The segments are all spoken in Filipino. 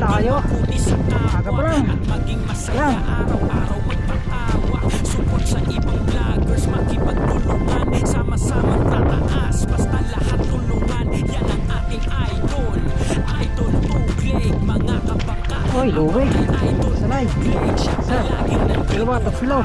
tayo. Aga pa lang. Yan. Araw-araw magpatawa, support sa ibang vloggers, makipagtulungan, sama-samang tataas, basta lahat tulungan. Yan ang ating idol, Idol Tugleg, mga kabaka. Oy, luwi. Sanay. Isa. Dalawa, tatlo.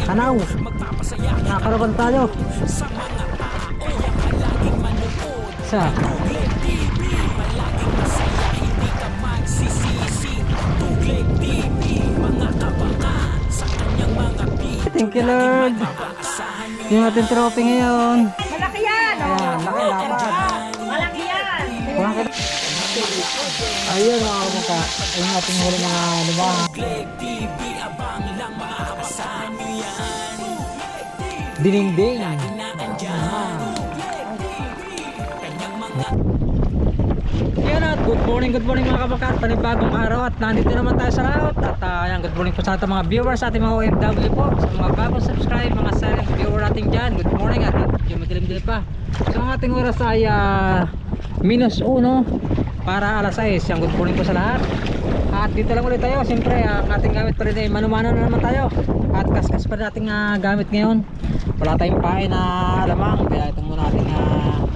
Tanaw. Magpapasaya Nakakaraban tayo. sa mga tao, yan ka laging manood. Isa. Tugleg TV, palaging masaya, hindi ka magsisisi. Tugleg TV, mga kabaka, sa kanyang mga beat. Thank you, Lord. Aasahan niyo Yung ating trophy ngayon. Malaki yan! Ayan, laki laban. Malaki yan! Bakit? Ayun mga kamukha. Yung ating huli mga lumahan. Tugleg TV, abang lang maaasahan niyo yan. Dinding. Yan at good morning mga kabakat. Panibagong araw at nandito naman tayo sa laot. At yan, good morning po sa ating mga viewers, sa ating mga OFW po, sa mga bagong subscribe, mga silent viewer natin dyan. Good morning at yung madilim-dilim pa. So ang ating oras ay -1 para alas 6. Yan, good morning po sa lahat. At dito lang ulit tayo. Siyempre ang ating gamit pa rin ay mano-mano na naman tayo. At kaskas pa rin ating gamit ngayon. Wala tayong pain na alamang, kaya ito muna ating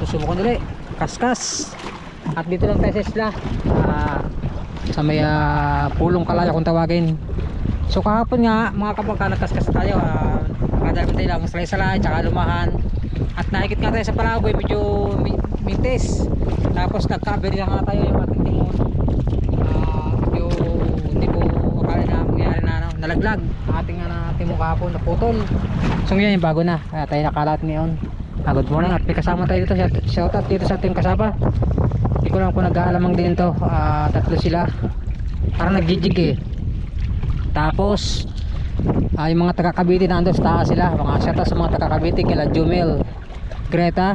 susubukan ulit. Kaskas. At dito lang tayo sa isla, sa may pulong kalaya kung tawagin. So kahapon nga mga kapag nagkaskas tayo, kadalaman tayo lang salay-salay tsaka lumahan. At nakikit nga tayo sa Palaboy, medyo mintis. Tapos nagkaberi lang nga tayo yung ating timon. Medyo hindi ko akala na mangyari na nalaglag ang ating timon kahapon, naputol. So ngayon yung bago na, kaya tayo nakalat ngayon. Good morning at may kasama tayo dito. Shoutout dito sa ating kasama. Hindi ko lang kung nag-aalamang din to. Tatlo sila, parang nagjijig eh. Tapos yung mga taga Cavite nandun sa taas sila. Mga shoutout sa mga taga Cavite, kila Jumel, Greta,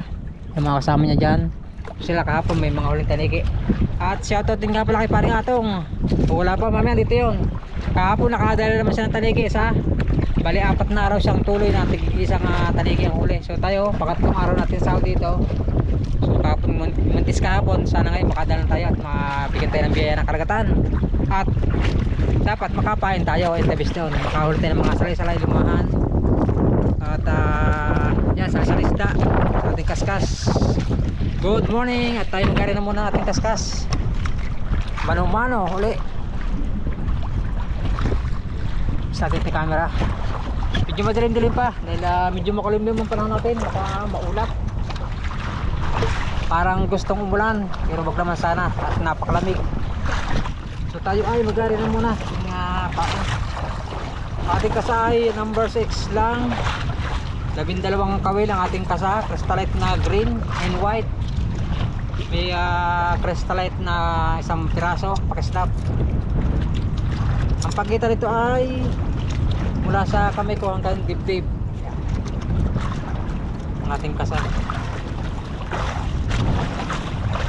yung mga kasama niya dyan. Sila kahapon may mga huling taniki. At shoutout din nga pala kay paring Atong. Wala pa mamaya dito yun. Kahapon nakadala naman siya ng taniki isa. Bali 4 na araw siyang tuloy na isang taniki ang huli. So tayo, pangatlong araw natin sa dito. So kahapon, muntis kahapon, sana ngayon makadala tayo at mabigyan tayo ng biyaya ng karagatan. At dapat makapain tayo in the best doon. Makahuli tayo ng mga salay-salay lumahan. At yan, salay-salay isda sa ating kaskas. Good morning. At tayo magkari na muna ating kaskas. Mano-mano, huli sa ating camera. Medyo madilim-dilim pa dahil medyo makulimlim ang panahon natin, maulap, parang gustong umulan pero wag naman sana at napakalamig. So tayo ay maglari na muna ng pain. Ating kasa ay number 6 lang, 12 kawil ang ating kasa, crystallite na green and white. May crystallite na isang piraso, pakistap. Ang pagitan nito ay mula sa kamay ko hanggang dibdib. Ang ating kasa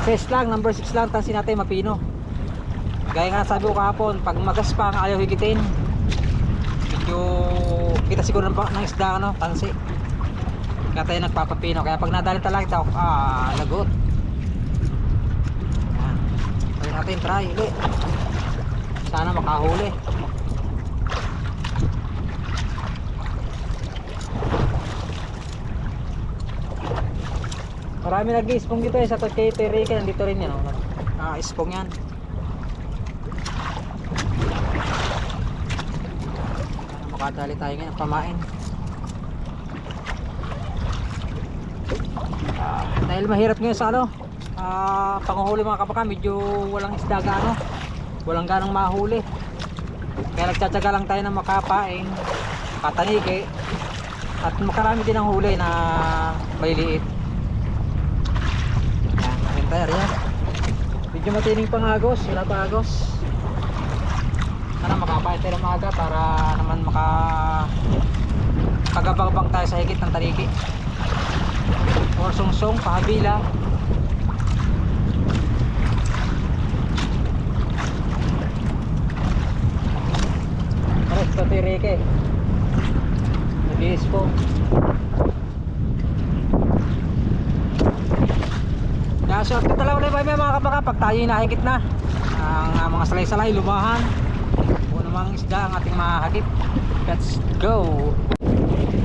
6 lang, number 6 lang, tansin natin mapino. Gaya nga sabi ko kahapon, pag magaspang ayaw higitin. Medyo kita siguro ng isda tansi. Kaya tayo nagpapapino. Kaya pag nadali talaga ito, lagot. Try natin, try ulit. Sana makahuli. Marami nag-ispong dito sa kay Terike, nandito rin yan. Ispong yan. Makadali tayo ngayon pamain. Dahil mahirap ngayon sa panguhuli mga kapaka, medyo walang isda gaano. Walang ganang mahuli. Kaya nagtsatsaga lang tayo na makapain, katanigi, at makarami din ang huli na maliliit. Yan, medyo matining pang agos, wala pa agos. Sana makapain tayo ng maaga para naman makagabang tayo sa higit ng tanigi or sungsong, pahabila. Ito Terike nag-iispong. So ito talaga ulit mga kapaka, pag tayo nakikit na ang mga mga salay-salay, lumahan. Kung namang isda ang ating mahagip. Let's go!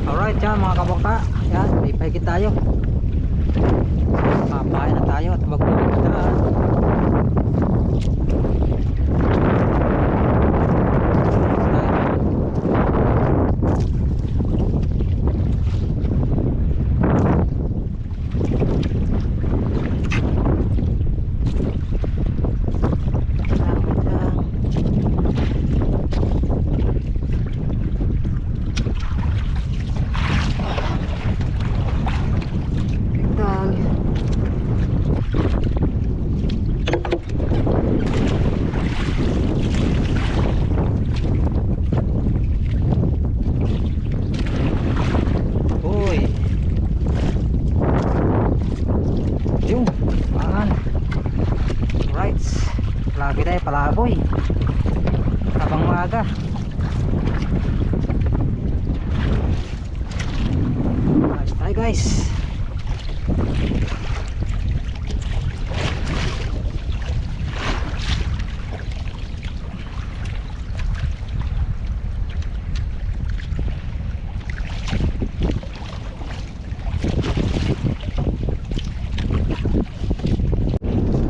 Alright yan mga kabangka. Yan, may pahigit tayo. Papahay na tayo at magpapagod na. Lagi tayo palaboy habang maaga. Ayos tayo guys.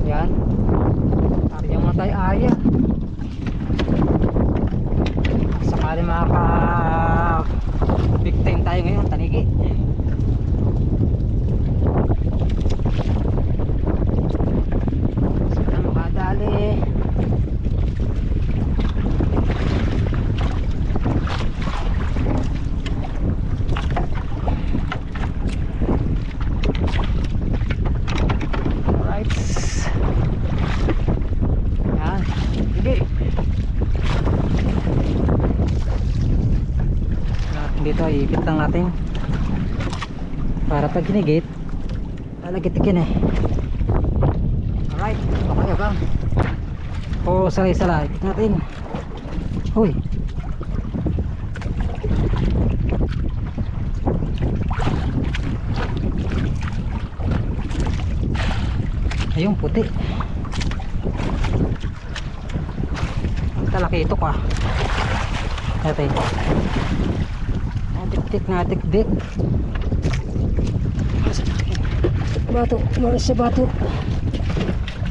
Yan, ariyan mo tayo aya. Sakali makaka big time tayo ngayon, tanigi. Saan makadali. Alright. Yan, sige. Dito iipit lang natin para pag hinigit lalagitikin eh. Alright, okay bang o salay-salay ipit natin. Huy, ayun puti. Ang talaki ito ka natin. Dik-dik na dik-dik. Bato, maras sa bato.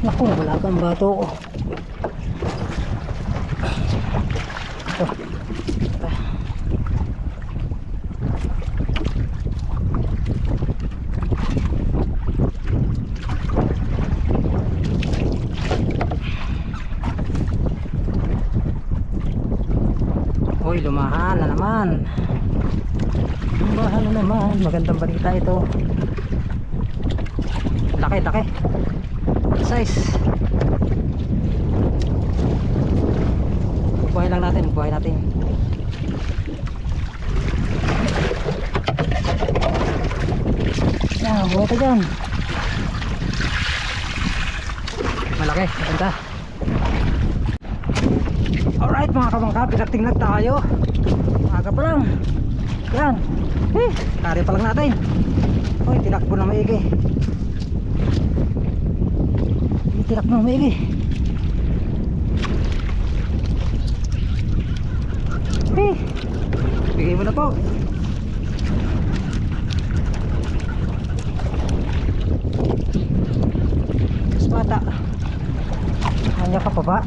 Naku, wala kang bato. Ito. Hoy, lumahan na naman. Lumahan na naman. Magandang balita ito. Laki, laki. Size. Buhay lang natin, buhay natin. Yan, buhay ka dyan. Malaki, maganda. Alright mga kabangka, pinating lang tayo. Aga pa lang. Yan. Kari pa lang natin. Uy, tinakbo na maigi. Tinakbo na maigi. Bigay mo na po. Mas bata. Hanya ka pa ba?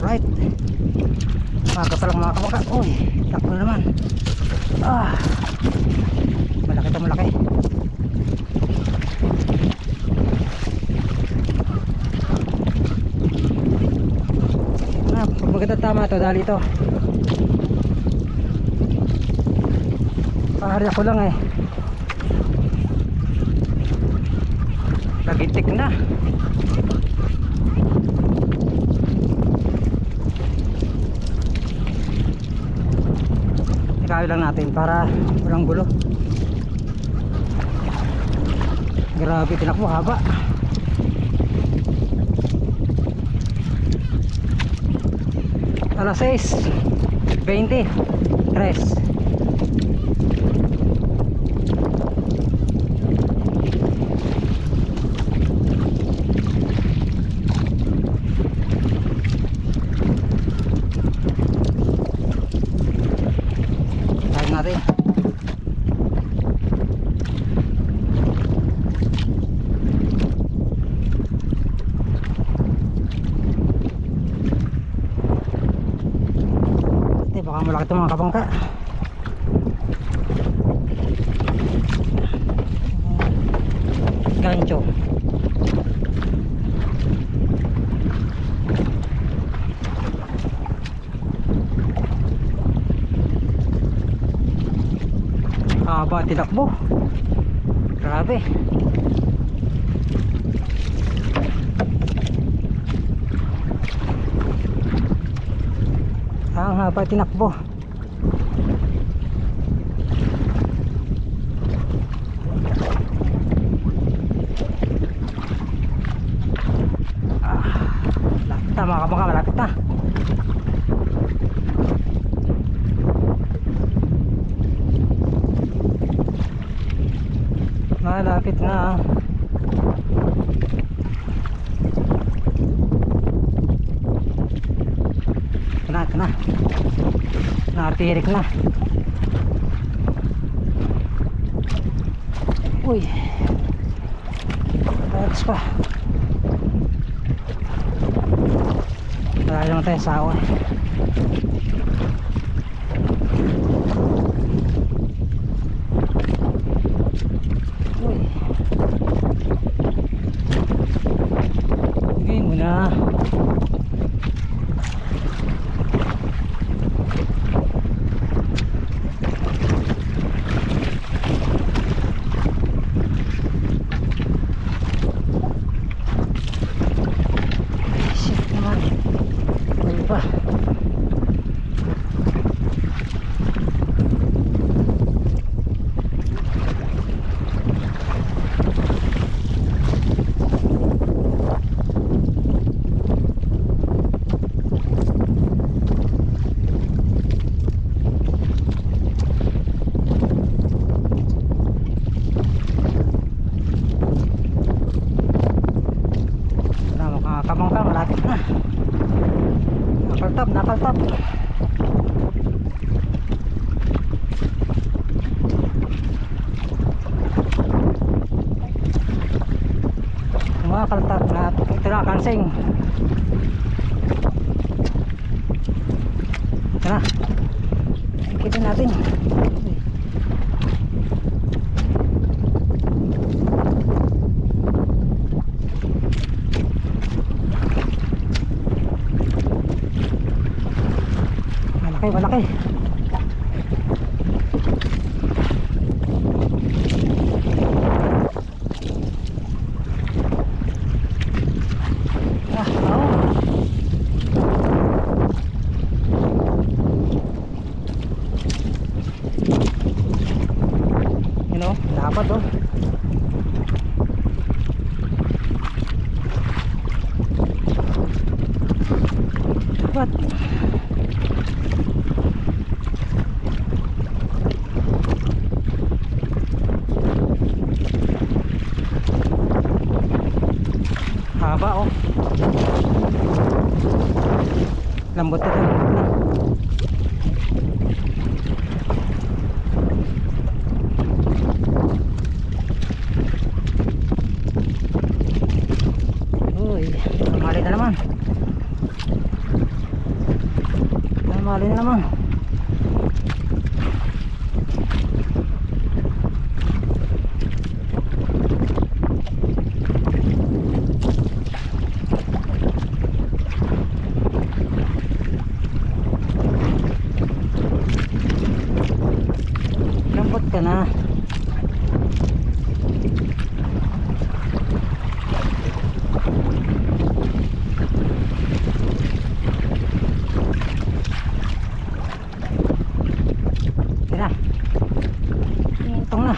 Right. Maga pa lang mga kabangka. Uy, takbo na naman. Malaki to, malaki. Pag maganda tama to, dali to. Paharya ko lang eh. Nagitik na. Ikawin lang natin para walang gulo. Grabe, tinakbo haba. Alas 6:23. Mukhang malaki ito mga kabangka. Gancho. Haba tinakbo. Grabe. Ang haba tinakbo. Malapit na mga kabangka, malapit na. Malapit na. Ito na. Natirik na. Uy. Relax pa. Marami naman tayo sa awa. Uy. Bigay mo na. Shit naman. Uy pa. Kabangka, malapit na. Nakaltap, nakaltap. Nakaltap na. Ito na, kansing. Ito na. Ikitin natin. Malaki, malaki. You know, dapat oh. What? Haba oh. Lambot ito, lambot na. Uy, namali na naman. Namali na naman. Lambot ka na. Tira. Itong na.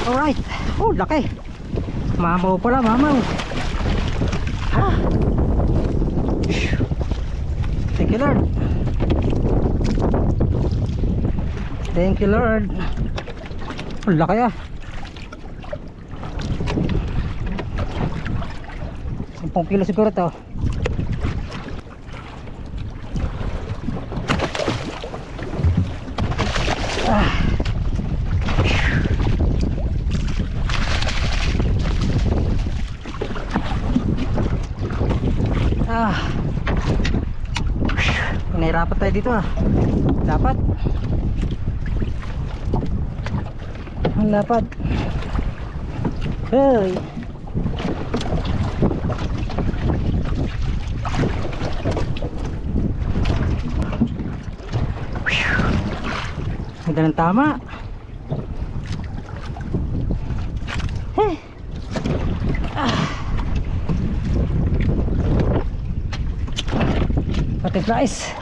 Alright. Oh, laki. Mamaw pala, mamaw. Ha? Thank you, Lord. Thank you, Lord. Oh, laki ah. 10 kilo siguro to. Nahirapan tayo dito dapat ang lapad. Hey, ganda ng tama. Hey. Butterflies.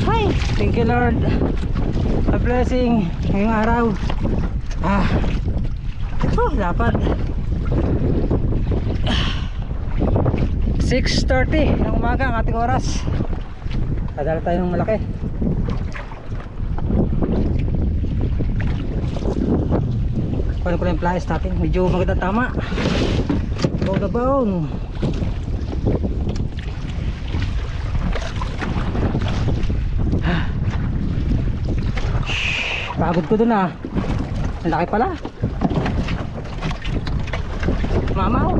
Hi, thank you Lord. A blessing ngayong araw. Dapat 6:30 ng umaga ang ating oras. Padala tayo ng malaki. Kunin ko na yung flies natin. Medyo maganda tama. Go the bone. Pagod ko dun Ang laki pala. Mamaw.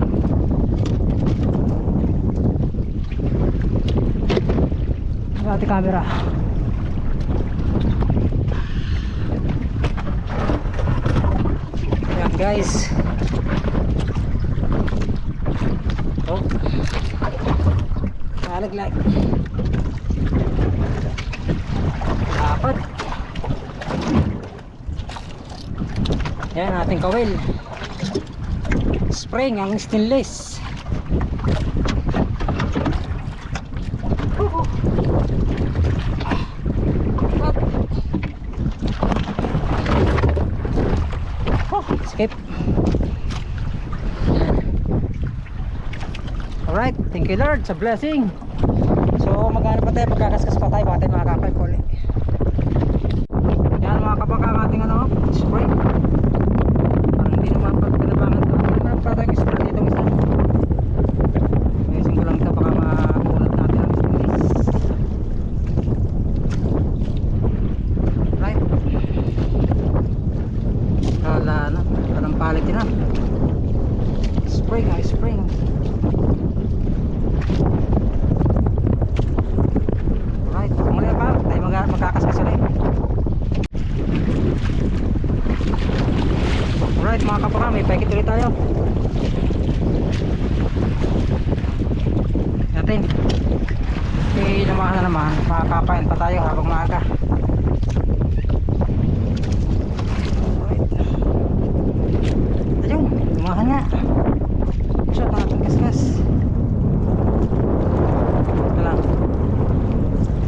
Ang ating camera. Ayan guys. Nalaglag. Dapat. Yan ating kawil. Spring ang stainless. Escape. Alright, thank you Lord sa blessing. So magkano pa tayo, pagkakaskas pa tayo, baka tayo makakapal ko ulit. Yan mga kapaka ang ating spray. Parang hindi naman pagkanabangan ito. Meron pa tayong spray dito isa. Ayusin ko lang ito, baka makulat natin ang stainless. Right. Wala na, walang palit na. Spring, spring. Right, muli pa, tayo magkakaskas ulit. Alright mga kapaka, may packet ulit tayo. Natin. Lumahan na naman, makakapain pa tayo habang maaga. Ayun, lumahan nga. Shot na natin kaskas. Ito lang.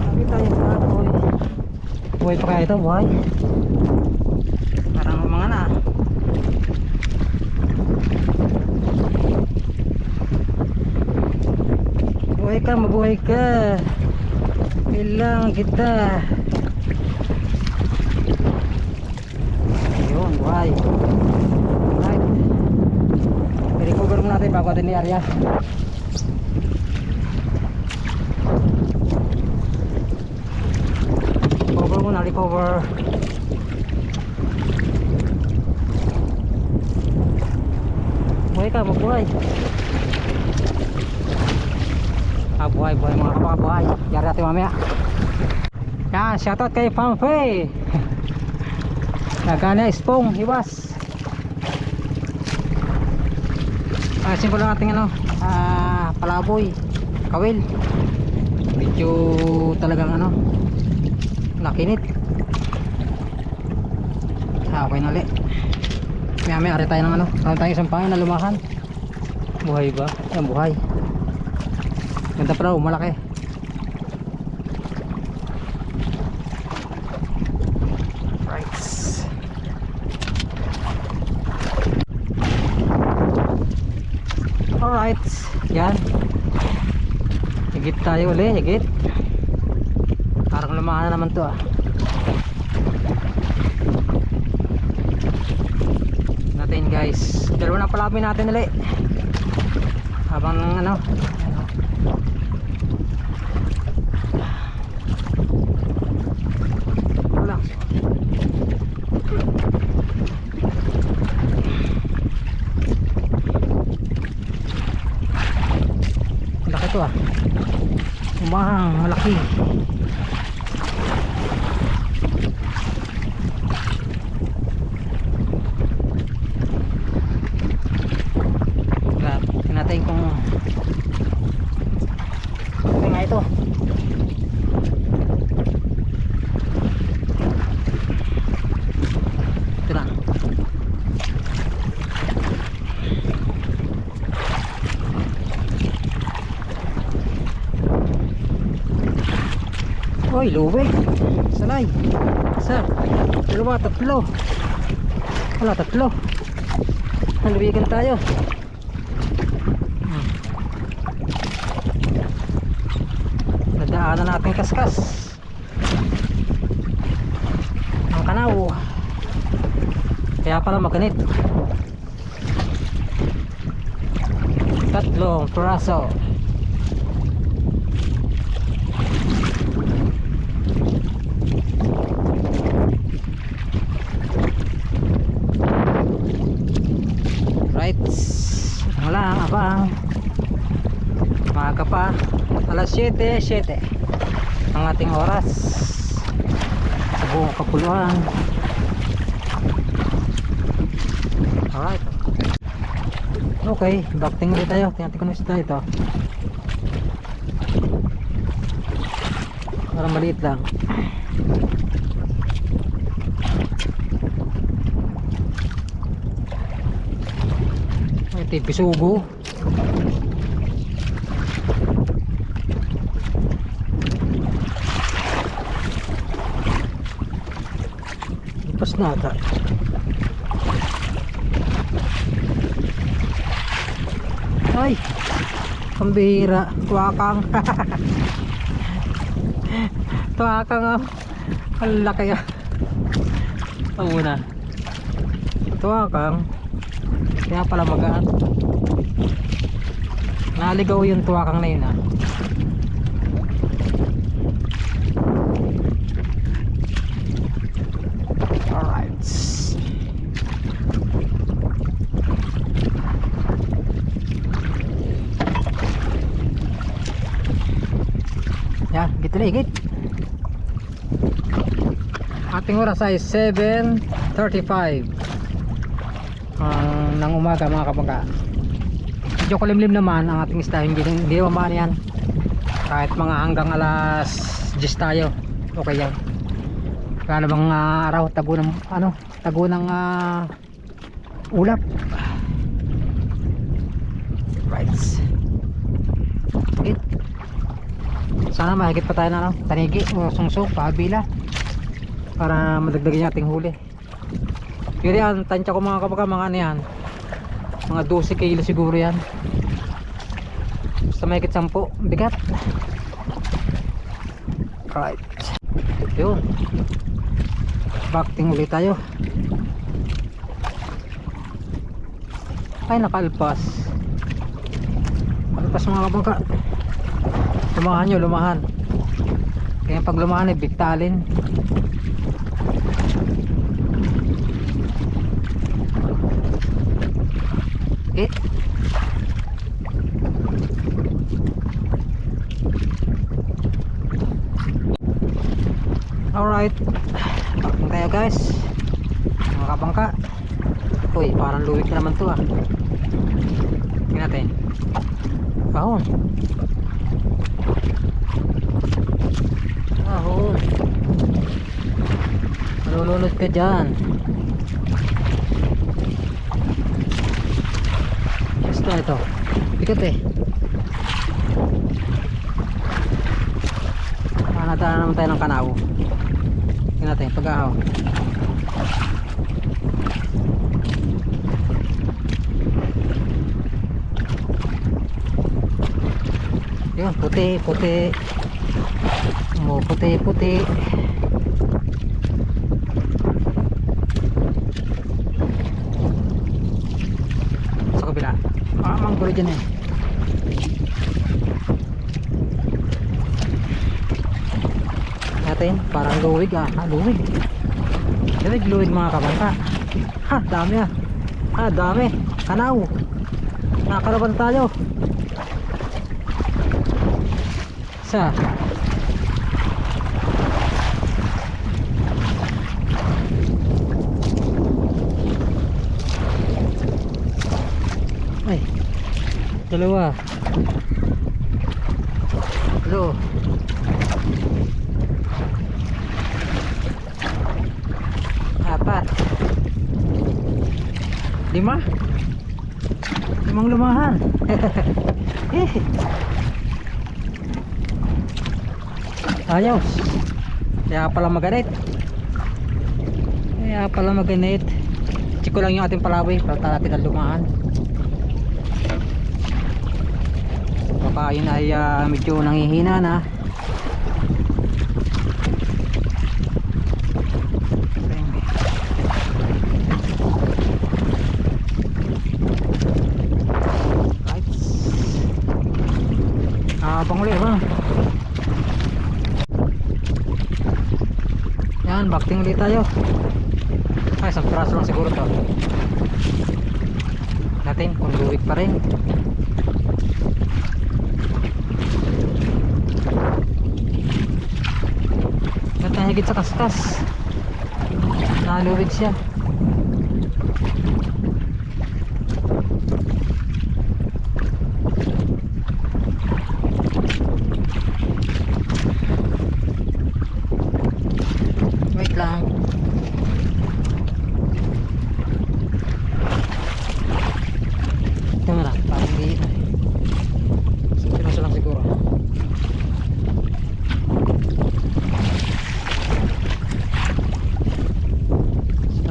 Sabi tayo sa buhay. Buhay pa kaya ito, buhay. Parang mga na. Buhay ka, mabuhay ka. Kailangan kita. Ayun, buhay. Alright. I-recover mo natin bago atin i-area. Recover muna, recover. Buhay ka, mabuhay. Buhay, buhay mga kapakabuhay. Yari natin mamaya. Yan, shoutout kay Pamfey. Nagana ispong, iwas. Simple lang ating palaboy, kawil. Medyo talagang nakinit. Okay na ulit. May ari tayo ng karoon tayo isang pangin na lumahan. Buhay ba? Yan, buhay. Ganda pa raw, malaki. Right. Alright, yan. Higit tayo ulit, higit. Parang lumahan na naman to natin guys. Dalawa na palabay natin ulit. Habang to ah. Umahang malaki. Tingnan natin kung okay nga ito. Ito na. Oy, luwig. Salay. Isa. Dalawa, tatlo. Wala, tatlo. Naluwigan tayo. Nadaanan natin kaskas. Ang kanaw. Kaya pala maganit. Tatlong piraso. Right. Wala, abang. Maaga pa. Alas 7:07 ang ating oras sa buong kapuluan. Alright. Okay, backting ulit tayo. Tingnan ko na isda ito. Parang maliit lang. Ito yung pisugo. Lipas na ata. Ay, pambihira. Tuwakang. Tuwakang ah. Ang laki ah. Ito muna. Tuwakang. Kaya pala magaan. Naligaw yung tuwakang na yun ah. Alright. Yan, gitu na higit. Ating oras ay 7:35 ng umaga mga kabangka. Medyo kulimlim naman ang ating isda, hindi mamaan yan. Kahit mga hanggang alas 10 tayo, okay yan. Wala na bang araw, tago ng ulap. Right. Higit. Sana mahigit pa tayo na tanigi o sungsok, pabila para madagdagan yung ating huli. Pero yan, tansya ko mga kabaka, mga ano yan, mga 12 kilo siguro yan. Basta mahigit 10, bigat. Right. Yun, backting ulit tayo. Ay, nakalpas. Kalpas mga kabaka. Lumahan nyo, lumahan. Kaya pag lumahan ay bigtalin. Okay. Alright, bakit tayo guys, mga kabangka. Uy, parang luwik na naman to ah. Tingnan natin. Ahon. Ahon. Malulunod ka dyan. Ito, bigat eh. Nadaanan naman tayo ng kanaw. Tingnan natin, pag-ahaw. Yun, puti, puti. Puti, puti. Sa kabila. Manggulo dyan eh. Natin, parang luwig ah. Luwig. Luwig mga kabangka. Ha, dami ah. Ha, dami. Kanaw. Nakakaraban tayo. isa. Ay, dalawa. Hello. Apat. Lima. Limang lumahan. Ayos. Kaya pala maganit. Check ko lang yung ating palaboy para natin ang lumahan. Baka yun ay medyo nanghihina na. Panguli ba? Yan, bakting ulit tayo. Ay, isang piraso lang siguro to. Natin kung luwig pa rin. Ba't nahigit sa kaskas? Naluwig siya. Wait lang. Ito na, parang di. Pinaso lang siguro.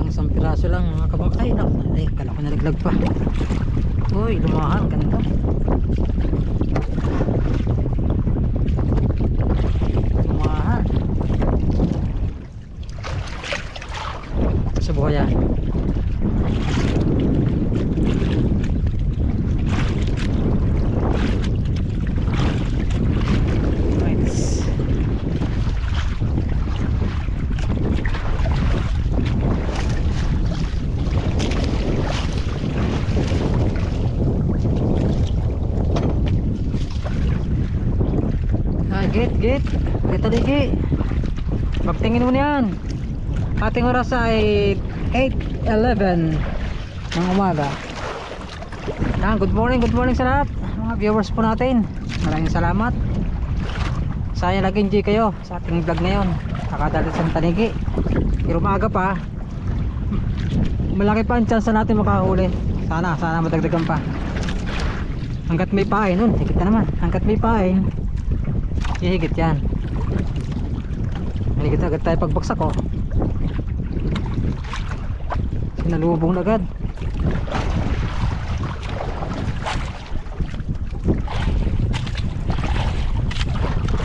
Isang piraso lang mga kabang. Ay, kala ko nalaglag pa. Uy, lumahan, ganda. Lumahan. Subukan yan. Nice. Git. Dito ligi. Pagtingin mo niyan. Ating oras ay 8:11 ng umaga. Yan, good morning sa lahat mga viewers po natin. Maraming salamat. Sayang nag-enjoy kayo sa ating vlog ngayon. Nakadali sa Tanigi. Pero maaga pa. Malaki pa ang chance natin makahuli. Sana madagdagan pa. Hanggat may pain nun, higit na naman. Hanggat may pain, hihigit yan. Higit agad tayo pagbagsak ko. Sinalubong na agad.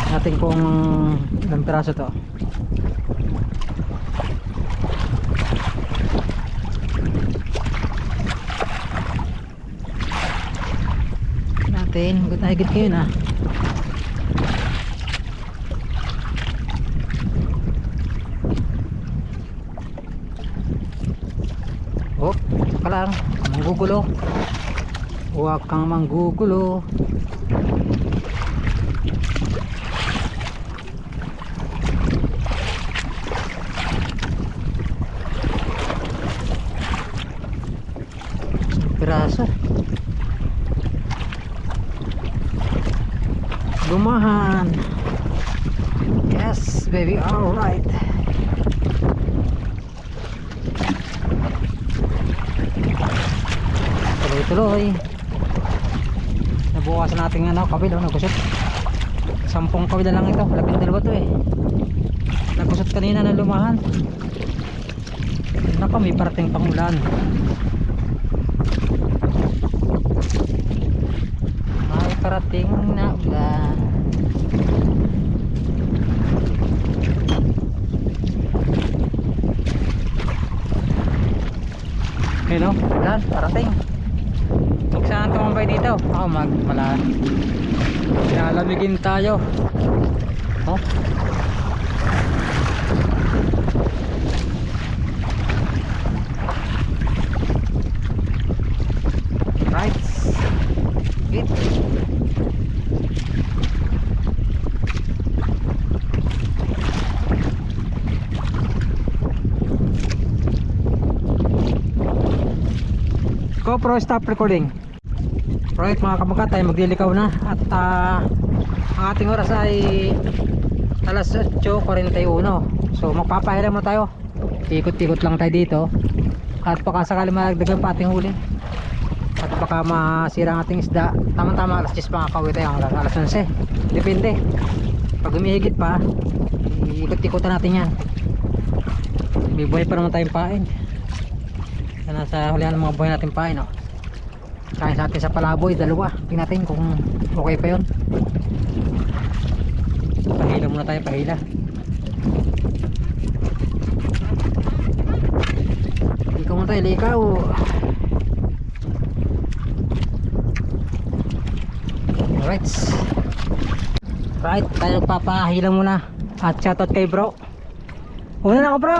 Natin kung ilang piraso to. Natin, higit kayo na. Oh, ka lang, manggugulo. Huwag kang manggugulo. Piraso. Lumahan. Yes, baby, all right. Tuloy. Nabukasan natin kabila, nagusot. 10 kabila lang ito, 12 to eh. Nagusot kanina na lumahan. Naka, may parating pang ulan. May parating na ulan. Hello, ulan, parating. Huwag saan tumambay dito. Ako magmalaan. Lalamigin tayo. Oh. Right. Hit. GoPro stop recording. Right mga kabangka, tayo maglilikaw na. At ang ating oras ay alas 8:41. So magpapahiram na tayo. Ikot-ikot lang tayo dito. At baka sakali malagdagan pa ating huli. At baka masira ang ating isda. Tama-tama alas 10 makakauwi tayo hanggang alas 11. Depende. Pag humihigit pa, ikot-ikotan natin yan. May buhay pa naman tayong pain. Nasa hulihan ng mga buhay natin pain, oh. Kain sa atin sa palaboy, dalawa. Tingnan natin kung okay pa yun. Pahila muna tayo, pahila. Likaw muna tayo, likaw. Alright. Right, tayo papahila muna. At shoutout kay bro. Una na ako bro.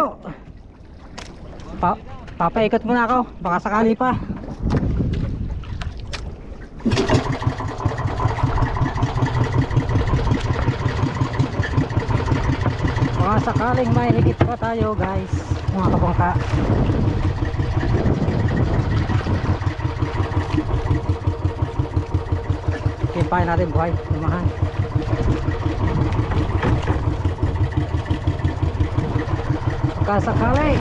Papaikot muna ako, baka sakali pa. Baka sakaling may higit pa tayo guys, mga kabangka. Kipain natin buhay, lumahan. Baka sakali.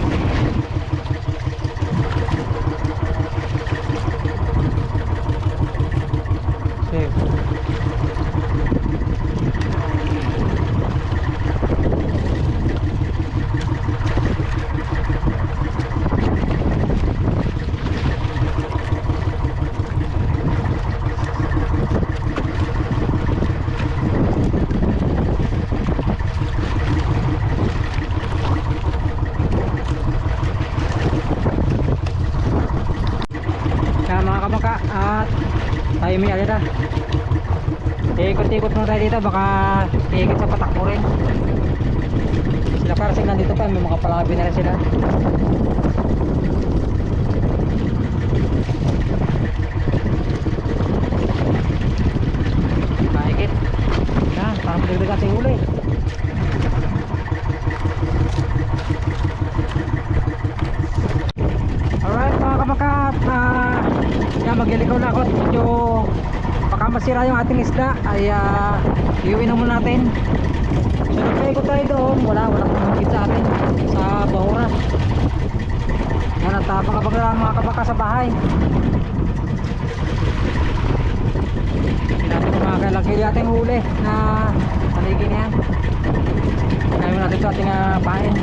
Mga kabangka, at tayo may alita. Ikot-ikot muna tayo dito, baka ikot sa patakbo rin. Sila para sila nandito pa, may mga palabi na rin sila. Paikit yan, parang magdagdag ating huli. Alright mga kabangka, maglilikaw na ako. Medyo baka masira yung ating isda ay iuwi na muna natin. So nagpaikot tayo doon, wala kumangkit sa atin sa bahura. Yan at pagkabagla mga kabaka sa bahay. Hindi natin mga kailagkili ating huli na paligid niya. Gawin natin sa ating pain.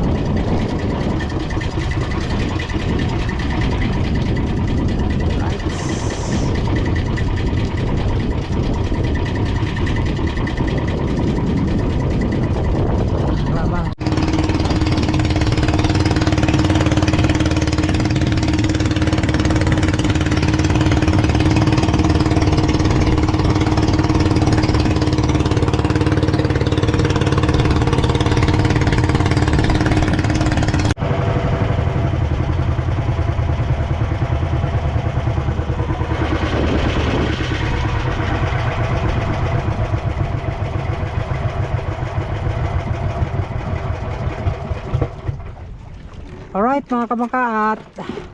Alright mga kabangka, at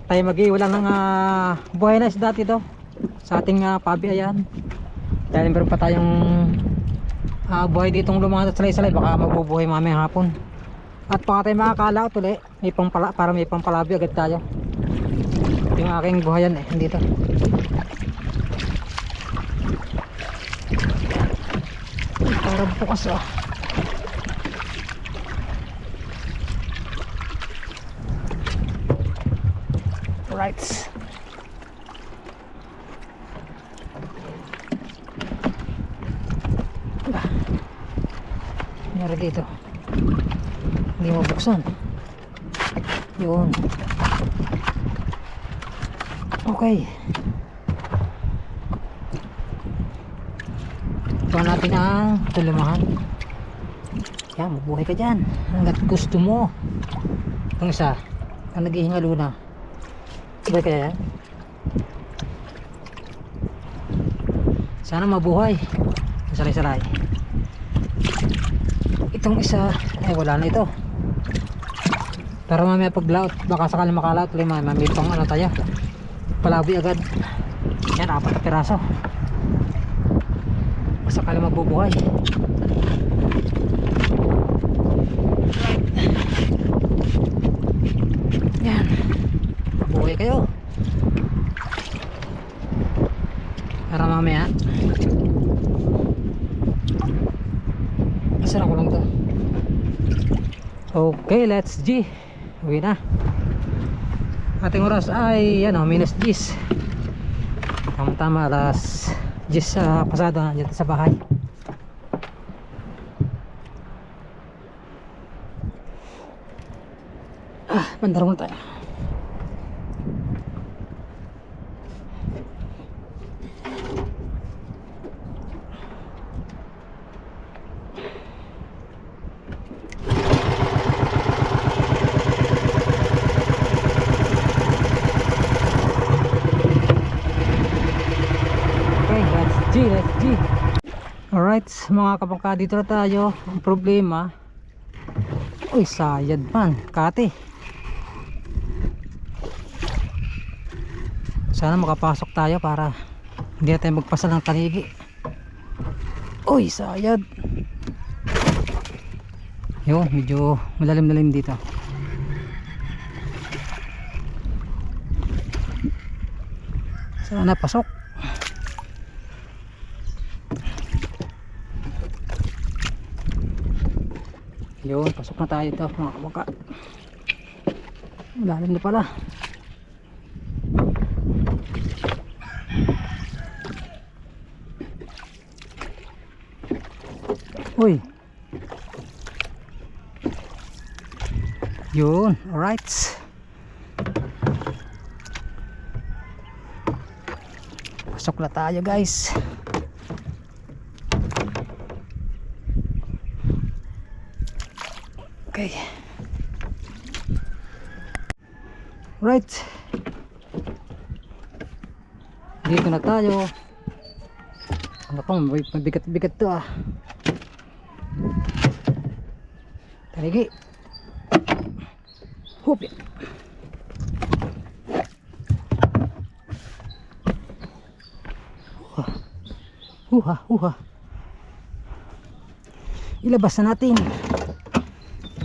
tayo mag-iulan ng buhay na isda dito sa ating pabi. Ayan, dahil meron pa tayong buhay ditong lumangat at salay-salay, baka mabubuhay mamayang hapon. At baka tayo makakalaot ulit, para may pampalabi agad tayo. Yung aking buhayan dito. Para bukas Right. Nangyari dito, hindi mabuksan yun. Okay, ito natin ang tulumahan. Yan, mabuhay ka dyan hanggat gusto mo. Itong isa ang naghihingalo na. Sabay kaya yan? Sana mabuhay. Salay-salay. Itong isa ay wala na ito. Pero mamaya pag laot, baka sakali makalaot, may pang ano tayo. palabi agad. Yan, 4 piraso. Sakali magbubuhay. Yan, mabuhay kayo para mamaya. Masarap ko lang to. Okay, let's G. Uwi na. Ating oras ay ano, minus 10. Tama-tama alas 10 pasado na dito sa bahay. Bandar muna tayo. Let's G. Alright mga kapangka, dito na tayo. Ang problema, uy, sayad man, kate. Sana makapasok tayo para hindi na tayo magpasal ng tanigi. Uy, sayad. Yun, medyo malalim-lalim dito. Sana pasok. Yun, pasok na tayo ito mga kabaka. Malalim na pala. Uy. Yun, alright. Pasok na tayo guys. Okay. Right. Dito na tayo. Ano pang mabigat-bigat to ah. Taligi. Hupi. Huha. Ilabas na natin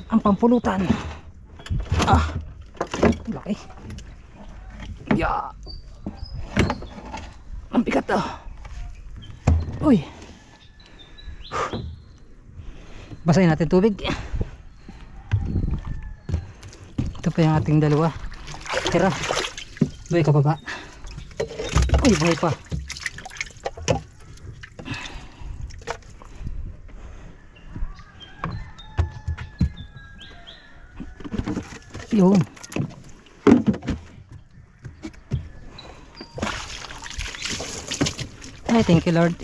ang pampulutan. Laki. Ang bigat to. Uy. Basahin natin tubig. Ito pa yung ating dalawa. Tira. Buhay ka baba. Uy, buhay pa. Yun. Ay, thank you Lord.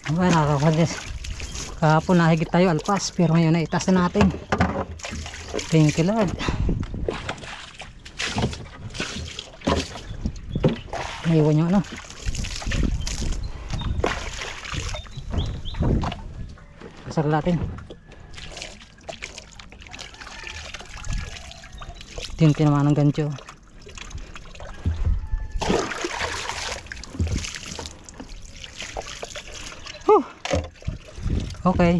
Okay, nakakakulis. Kahapon nahigit tayo alpas, pero ngayon na itaas na natin. Thank you Lord. Naiwan nyo ano. Kasar natin. Tinti naman ng gancho. Okay.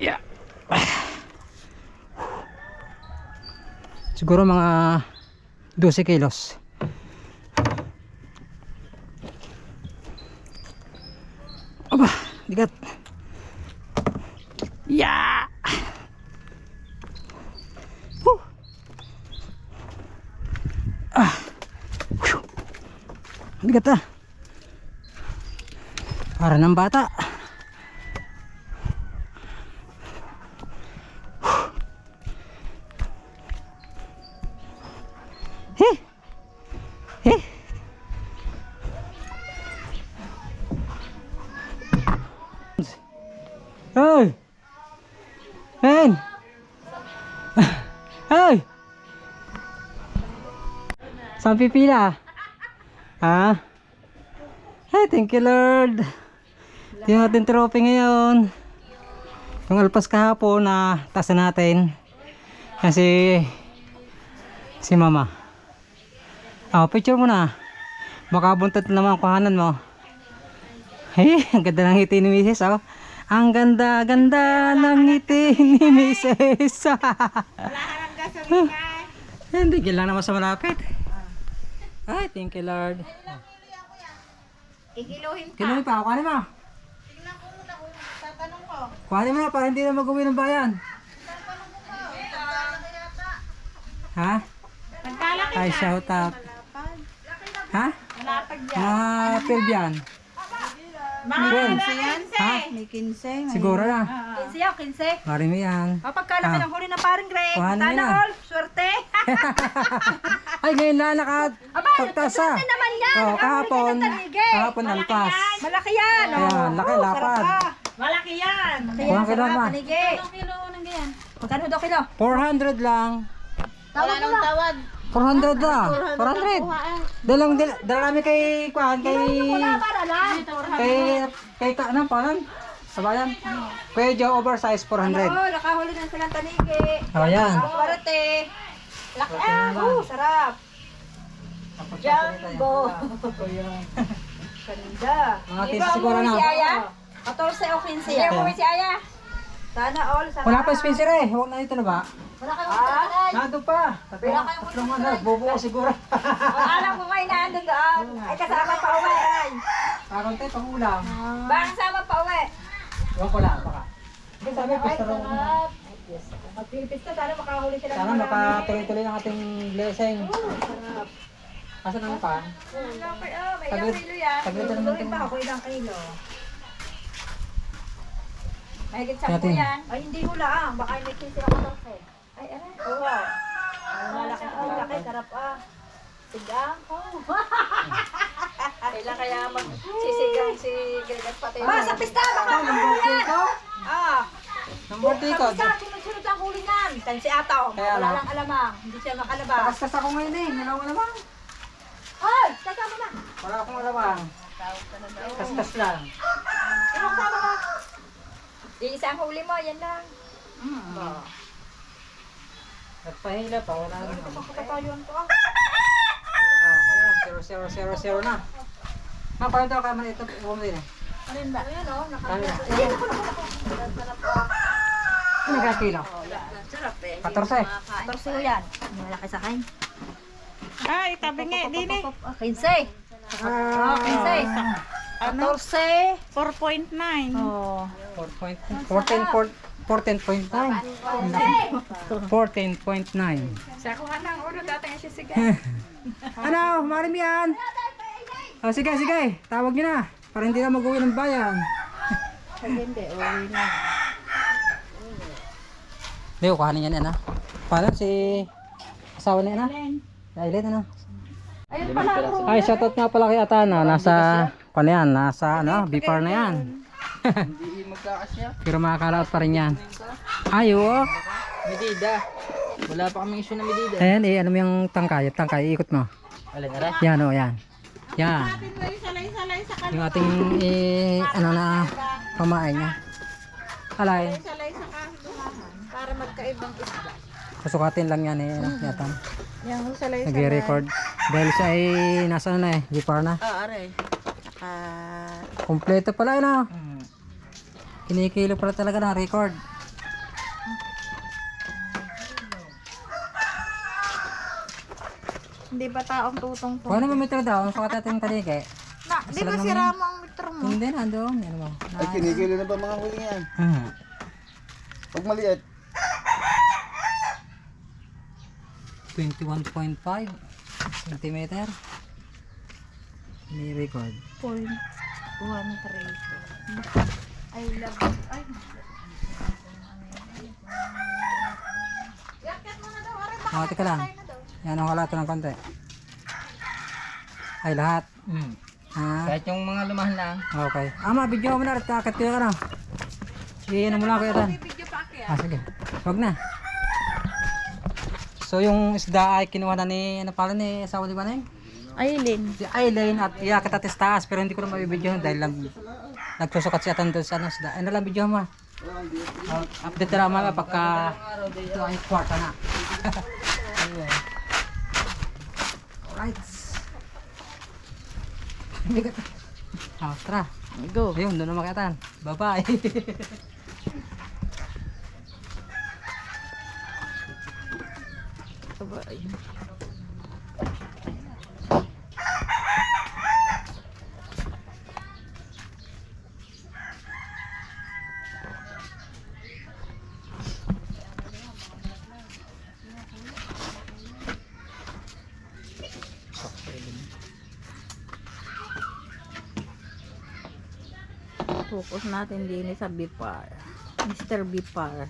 Yeah. Siguro mga 12 kilos. Aba, bigat. Yeah. Bigat ah. Para ng bata. Hey! Man! Hey! Saan pipila? Ha? Hey, thank you Lord. Tingnan natin trophy ngayon. Yung alpas kahapon na taas na natin. Kasi si Mama. Oh, picture mo na. Baka buntot naman ang kuhanan mo. Hey, ang ganda ng ngiti ni Mrs. Oh. Ang ganda-ganda ng ngiti ni Mrs. Hindi, lang naman sa malapit. Ay, thank you Lord. Ikiluhin ka. Kinuha pa, kuhanin mo. Tingnan ko muna kung tatanong ko. Kuhanin mo na para hindi na mag-uwi ng bayan. Ha? Nagkalaki Ay, shout out. Ha? malapad yan. Mga Pilbian. Mga 15 yan, Ha? May 15. Siguro na. 15 yan, 15. Marami yan. O, pagkalaki ng huli na paring Greg. Kuhanin mo Sana na. all, swerte. Ay, ngayon lang nakapagtasa. Swerte naman yan. Oh, Nakahuli ka kahapon. ng talige. Kahapon nalpas. Malaki yan. Ayan, laki, Oo, lapad. sarap pa. Malaki yan. Kuha ka naman. Talige. Anong kilo ng ganyan? Magkano daw kilo? 400 lang. Tawad mo na. Tawad. 400 na. 400. Dala namin kay Kuhan, kay... Wala para lang. Kay ano, paano? Sabayan. Kay Joe oversize 400. Oo, nakahuli na silang tanigi. Oh, yan. Swerte. Laki. Sarap. Jumbo. Ganda. Mga Di 15 ba siguro umuwi na. si Aya? 14 o 15 yan. Umuwi si Aya? Sana all. Sarap. Wala pa Spencer eh. Huwag na dito na ba? Wala kayong makakalay. Nado pa. Tatlong ano, bubuo siguro. Alam ko ngayon na andun doon. Ay kasama pa uwi. Ay. Parang tayo pang ulam. Bang sama pa uwi. Huwag ko lang, baka. Kasi sabi, pista raw. Magpipista, sana makahuli sila. Sana makatuloy-tuloy ng ating blessing. Sarap. Asan ang pan? May ilang Saglit- kilo yan. saglit na naman Tuloy ito. pa ako ilang kilo. Mahigit Natin. 10 yan. Ay, hindi ko lang. Baka may 15 ako lang eh. Ay, aray. Oo. Malaki ang laki. Sarap ah. Sigang. Kailan kaya magsisigang si Greg at pati. Ma, sa pista! Baka mahuli yan! Ah. Number 3 ko. Sa sunod-sunod ang huli niyan. Tan si Ataw. Kaya Wala lang. lang alamang. Hindi siya makalabas. Pakaskas ako ngayon eh. Wala ko naman. Ay! Kasama na. Wala akong alamang. Kaskas lang. Anong sama mo? Iisa ang huli mo. Yan lang. Oh. Nagpahila pa. Wala naman. Kapatayuan ko ah. Ayan. 0-0-0-0 na. Ma, paano ito ka man ito? Iwan mo din eh. Alin ba? Ayan o. Kaya. Ay, naku. Sarap ah. Ano nagkakilo? Sarap eh. 14. 14 ko yan. Malaki sa akin. Ay, tabi nga, dini. 15. Oh, 15. 14. 4.9. Oh. 14.9. 14.9. Sa kuha ng ulo, dati nga siya siga. Ano? Marim yan. Oh, sige, sige. Tawag nyo na. Para hindi na mag-uwi ng bayan. Hindi, uwi na. Leo, kuhanin yan, ano? Paano si asawa na yan, ano? Aileen, ano? Ayun pala. Ay, shoutout nga pala kay Atana. Nasa, paano yan? Nasa, ano? Bipar na yan. Pero makakalaot pa rin yan. Ay, oo. Medida. Wala pa kaming issue na medida. Ayan, eh, ano mo yung tangkay? Tangkay, ikot mo. Alin, ara? Yan, oh, yan. Yan. Salay-salay sa Yung ating, ano na, pamain niya. Alay. salay sa kaduhahan para magkaibang isda. Kusukatin lang yan, eh. Ano, yata. Yung salay-salay. Nag-record. Dahil siya ay nasa na eh, Bipar na. Aray. Kompleto pala yun ah. Kinikilo pala talaga ng record. Hindi ba taong tutong to? Kung ano ba metro daw, ang sukat natin talike. Na, di ba si Ramo ang metro mo? Hindi na, doon. Yan mo. Ay, kinikilo na ba mga huli yan? Hmm. Pag maliit, 21.5 cm. Ni-record. 0.13. I love it. Ay, Oh, teka lang. Yan ang wala ito ng konti. Ay, lahat. Ah, Kahit yung mga lumahan lang. okay. Ama, video mo na rin. Kakat ko na. Iyan mo lang ko yan. Ah, sige. Huwag na. So, yung isda ay kinuha na ni, ano pala ni, asawa ni Baneng? Aileen. Si Aileen at iyakat at taas pero hindi ko na mabibidyohan dahil lang nagsusukat siya doon sa ano, isda. Ano lang video mo? Update na lang mga pagka ito ay kwarta na. Alright. Tara. Go. Ayun, doon na makitaan. Bye-bye. Sabay. Focus natin din sa Bipar. Mr. Bipar.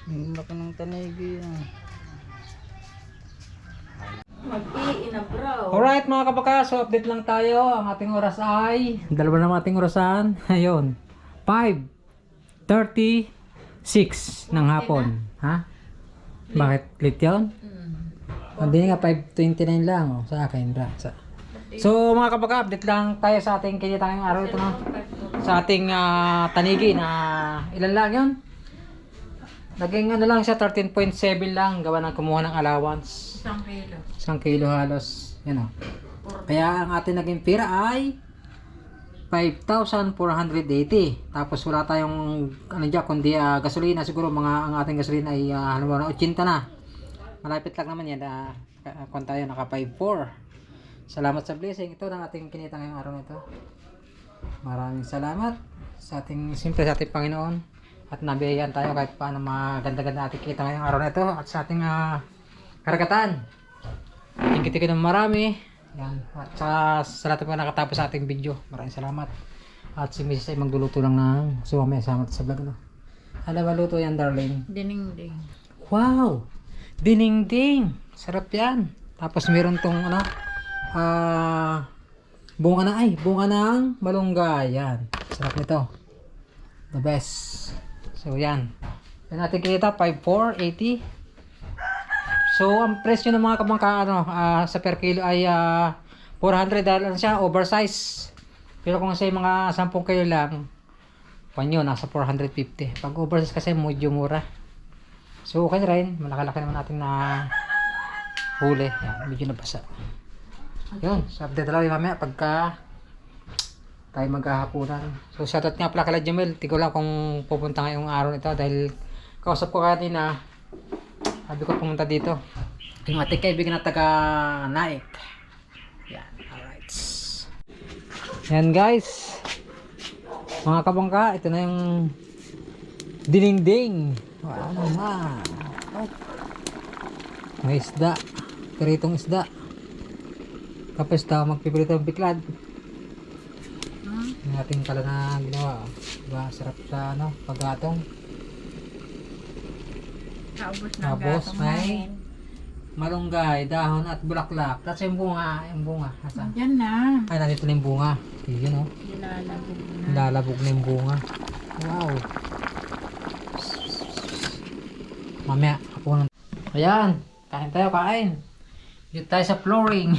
Ang laki ng tanigi yan. Mag-iina bro. Alright mga kabaka, so update lang tayo. Ang ating oras ay, dalawa na ang ating orasan. Ayun, 5:36 ng hapon. Ha? Bakit? Late yun? Hindi nga, 5:29 lang oh, sa akin. So mga kabaka, update lang tayo sa ating kinita ngayong araw ito. No? Sa ating tanigi na ilan lang yun? Naging ano lang siya, 13.7 lang. Gawa ng kumuha ng allowance. 1 kilo. 1 kilo halos. Yan o. Kaya ang ating naging pira ay 5,480. Tapos wala tayong ano dyan, kundi gasolina. Siguro ang ating gasolina ay halimbawa na 80 na. Malapit lang naman yan. Kung tayo naka 5,400. Salamat sa blessing. Ito ang ating kinita ngayong araw na ito. Maraming salamat sa ating, siyempre sa ating Panginoon. At nabiyayan tayo kahit paano maganda-ganda ating kita ngayong araw na ito. At sa ating karagatan. Tingkitikin ng marami. Yan. At sa lahat ng nakatapos sa ating video. Maraming salamat. At si Mrs. ay magluluto lang ng sumamay sama sa vlog. No? Ano ba luto yan, darling? Dinding. Wow! Dininding! Sarap yan. Tapos meron tong ano, bunga ng malunggay. Yan. Sarap nito. The best. So yan. Yan natin kita 5,480. So ang presyo ng mga kabangka sa per kilo ay 400 dahil ano siya, oversize. Pero kung sa mga 10 kilo lang, panyo nasa 450. Pag oversize kasi medyo mura. So okay rin, malaki-laki naman natin na huli. Yan, medyo nabasa. Yun, so update lang mamaya pagka tayo maghahapunan. So shoutout nga pala kala Jamel. Tigo lang kung pupunta ngayong araw nito dahil kausap ko kanina. Sabi ko pumunta dito. Yung ating kaibigan na taga Naik. Yan, alright. Yan guys. Mga kabangka, ito na yung dininding. Wow naman. May isda. Piritong isda. Tapos tayo magpipirito ng biklad. Yung ating pala na ginawa. Diba, sarap sa paggatong. Naubos na ang Tapos gatong may namin. malunggay, dahon at bulaklak. Tapos yung bunga. Yung bunga. Asan? Yan na. Ay, nandito na yung bunga. Yun o. Nilalabog na. Lalabog na yung bunga. Wow. Mamaya, ako nang... Ayan. Kain tayo, kain. Dito tayo sa flooring.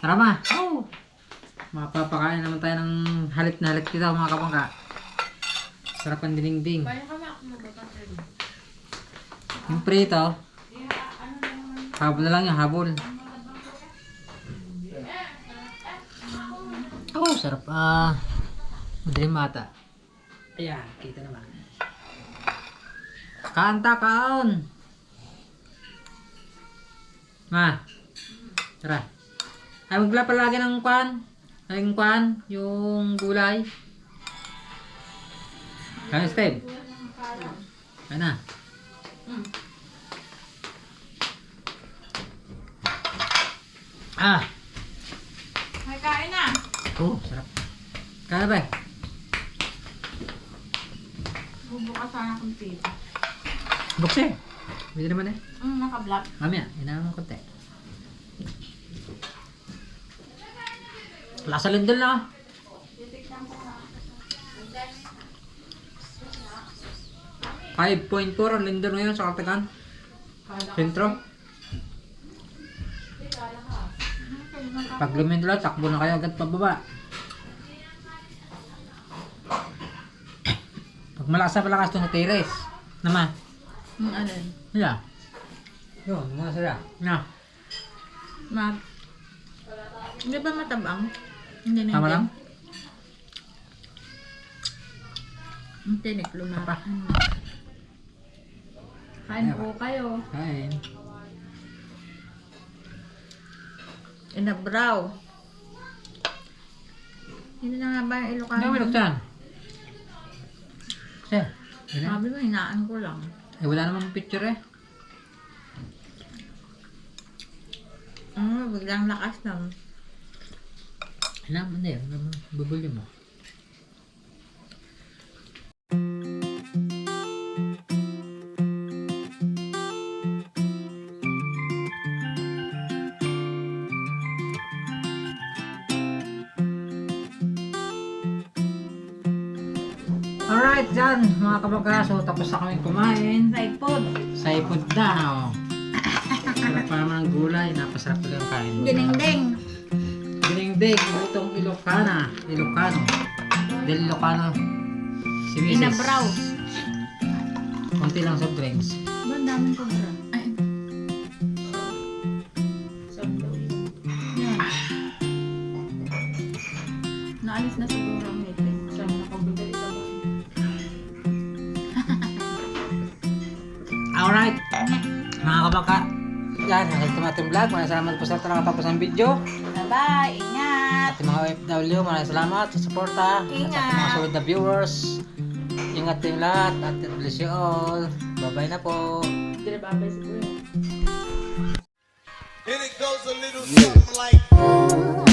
Tara ma. Oh. Mapapakain naman tayo ng halit na halit dito mga kabangka. Sarap ang dininding. Yung prito. Habol na lang yung habol. Oh, sarap. Madaling mata. Ayan, kita naman. Kanta kaon. Ma. Tara. Ay, magla palagi ng kwan. Ang kwan, yung gulay. Kaya Steve. Kaya na. May kain na. Oh, sarap. Kaya ba? Bubukas sana kung pito. Bukse. Pwede naman eh. Naka-black. Mamaya, hinaan mo konti. Lasa lindol na. $5.4 ang lindol ngayon sa Kaltagan. Sentro. Pag lumindol, takbo na kayo agad pababa. Pag malakas na palakas ito na teres. Naman. Alin? Yeah. Yun, mga sila. Na. Hindi ba matabang? Hindi na Tama hindi. lang? Ang tinik Apa? lumapa. Kain po kayo. Kain. Inabraw. Hindi na nga ba yung Ilocano? Hindi mo luksan. Sir, yun na. Sabi mo, hinaan ko lang. Eh, wala namang picture eh. Biglang lakas lang. Hindi. Bubuli mo. Alright, dyan mga kabagaso, tapos na kami kumain. Side food. Saipod na, oh. Sarap pa naman ang gulay, napasarap talaga ang kain. Dinengdeng. Dinengdeng, lutong Ilocano. Del Ilocano. Si Mrs. Inabraw. Konti lang soft drinks. Ba, ang daming kubra. Ay. Yan. Naalis na siguro ang meeting. Saan nakabudali sa bahay? Alright, mga kabaka. Yan, nakita mo ating vlog. Maraming salamat po sa lahat na nakatapos ng video. Bye-bye. Ingat. At mga OFW, maraming salamat sa suporta. At sa ating mga solid na viewers. Ingat din lahat at God bless you all. Bye-bye na po. Hindi na babay si Kuya. And it goes a little something like